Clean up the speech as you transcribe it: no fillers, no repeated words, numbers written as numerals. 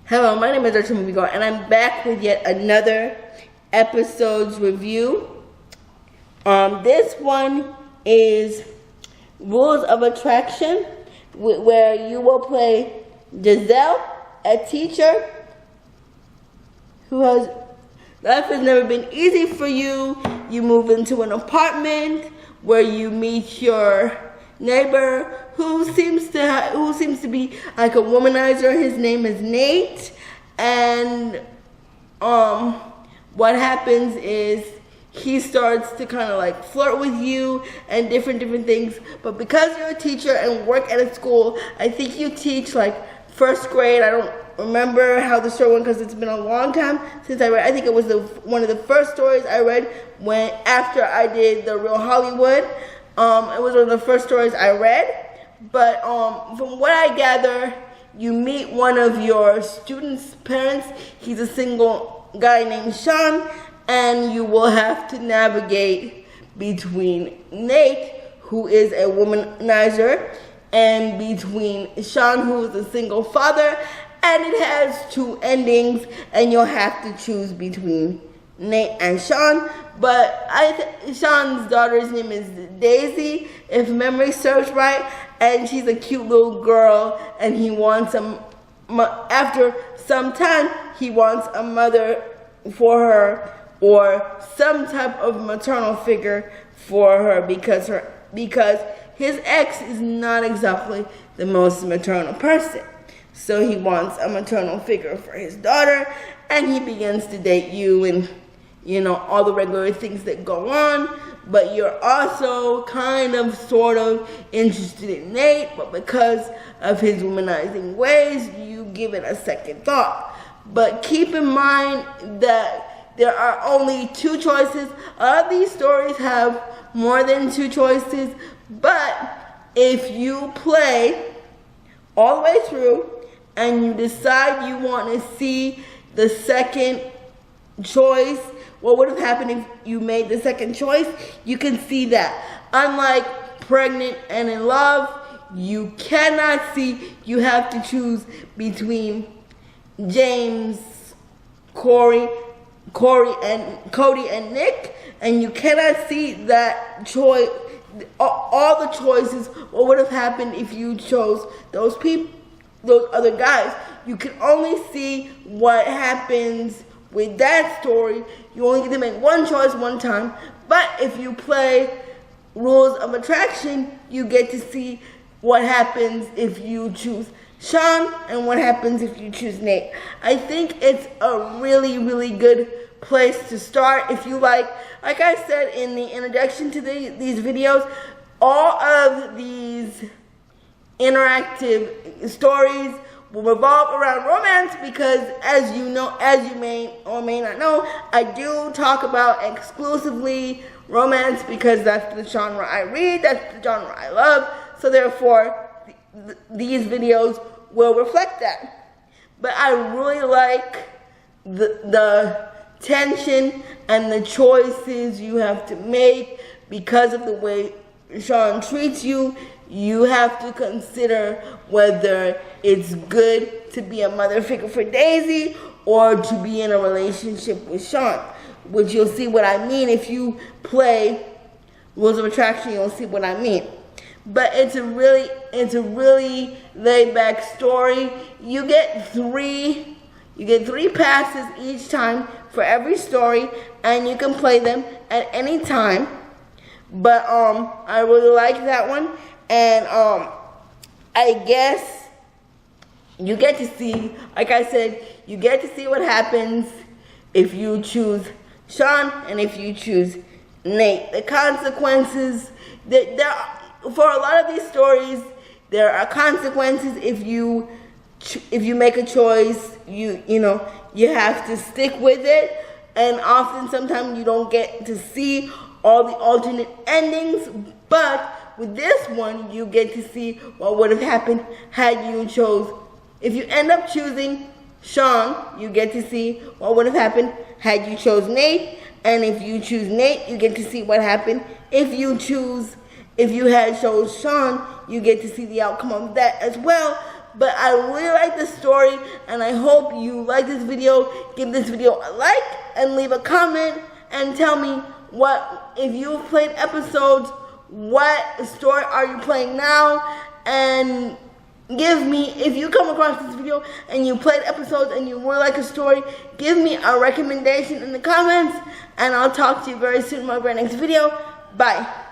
Hello, my name is MakikoA, and I'm back with yet another episode's review. This one is Rules of Attraction, where you will play Gisele, a teacher who has life has never been easy for you. You move into an apartment where you meet your neighbor who seems to be like a womanizer. His name is Nate, and what happens is he starts to kind of like flirt with you and different things. But because you're a teacher and work at a school, I think you teach like first grade. I don't remember how the story went because it's been a long time since I read. I think it was one of the first stories I read after I did The Real Hollywood. It was one of the first stories I read. But from what I gather, you meet one of your students' parents. He's a single guy named Sean, and you will have to navigate between Nate, who is a womanizer, and between Sean, who is a single father. And it has two endings, and you'll have to choose between Nate and Sean. But Sean's daughter's name is Daisy, if memory serves right, and she's a cute little girl, and he wants after some time, he wants a mother for her or some type of maternal figure for her because his ex is not exactly the most maternal person. So he wants a maternal figure for his daughter, and he begins to date you and, you know, all the regular things that go on. But you're also kind of sort of interested in Nate, but because of his womanizing ways, you give it a second thought. But keep in mind that there are only two choices. A lot of these stories have more than two choices, but if you play all the way through and you decide you want to see the second choice, what would have happened if you made the second choice, you can see that. Unlike Pregnant and in Love, you cannot see. You have to choose between James, Cody and Nick, and you cannot see that choice. All the choices. What would have happened if you chose those people, those other guys? You can only see what happens with that story. You only get to make one choice one time. But if you play Rules of Attraction, you get to see what happens if you choose Sean and what happens if you choose Nate. I think it's a really good place to start. If you like I said in the introduction to these videos, all of these interactive stories will revolve around romance because, as you may or may not know, I do talk about exclusively romance because that's the genre I read, that's the genre I love. So therefore, these videos will reflect that. But I really like the tension and the choices you have to make because of the way Sean treats you. You have to consider whether it's good to be a mother figure for Daisy or to be in a relationship with Sean, which you'll see what I mean. If you play Rules of Attraction, you'll see what I mean. But it's a really laid back story. You get three passes each time for every story, and you can play them at any time. But I really like that one. And I guess you get to see, like I said, you get to see what happens if you choose Sean and if you choose Nate. The consequences, for a lot of these stories, there are consequences if you make a choice. You have to stick with it, and often sometimes you don't get to see all the alternate endings. But with this one, you get to see what would have happened had you chose. If you end up choosing Sean, you get to see what would have happened had you chose Nate. And if you choose Nate, you get to see what happened if you had chose Sean. You get to see the outcome of that as well. but I really like the story, and I hope you like this video. Give this video a like and leave a comment and tell me if you've played episodes, what story are you playing now, and give me, if you come across this video and you played episodes and you really like a story, give me a recommendation in the comments, and I'll talk to you very soon in my very next video. Bye.